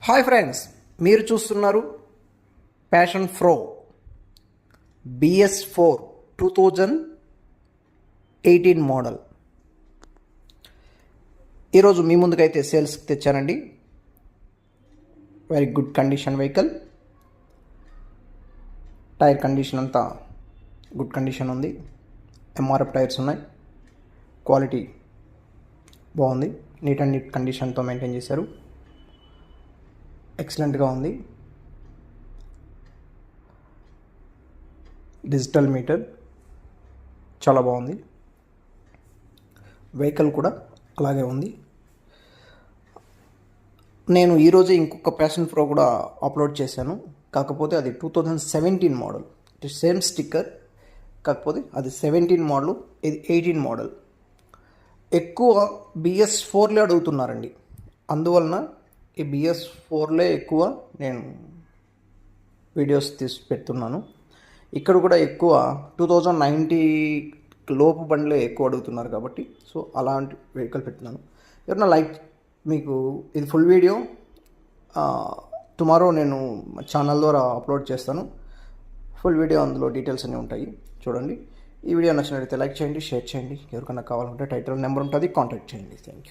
Hi friends, మీరు చూస్తున్నారు passion pro BS4 2018 model. ఈరోజు మీ ముందుకైతే సేల్స్కి తెచ్చానండి. Very good condition vehicle. Tyre condition అంతా గుడ్ కండిషన్ ఉంది. MRF టైర్స్ ఉన్నాయి. క్వాలిటీ బాగుంది. నీట్ అండ్ నీట్ కండిషన్తో మెయింటైన్ చేశారు. ఎక్సలెంట్గా ఉంది. డిజిటల్ మీటర్ చాలా బాగుంది. వెహికల్ కూడా అలాగే ఉంది. నేను ఈరోజే ఇంకొక ప్యాషన్ ప్రో కూడా అప్లోడ్ చేశాను. కాకపోతే అది 2017 మోడల్. సేమ్ స్టిక్కర్, కాకపోతే అది 17 మోడల్, ఇది 18 మోడల్. ఎక్కువ BS4లే అడుగుతున్నారండి. అందువలన ఈ BS4లే ఎక్కువ నేను వీడియోస్ తీసి పెడుతున్నాను. ఇక్కడ కూడా ఎక్కువ 2090 లోపు బండ్లే ఎక్కువ అడుగుతున్నారు కాబట్టి సో అలాంటి వెహికల్ పెడుతున్నాను. ఎవరన్నా లైక్ మీకు ఇది ఫుల్ వీడియో టుమారో నేను ఛానల్ ద్వారా అప్లోడ్ చేస్తాను. ఫుల్ వీడియో అందులో డీటెయిల్స్ అన్నీ ఉంటాయి, చూడండి. ఈ వీడియో నచ్చినట్లయితే లైక్ చేయండి, షేర్ చేయండి. ఎవరికైనా కావాలంటే టైటిల్ నెంబర్ ఉంటుంది, కాంటాక్ట్ చేయండి. Thank you.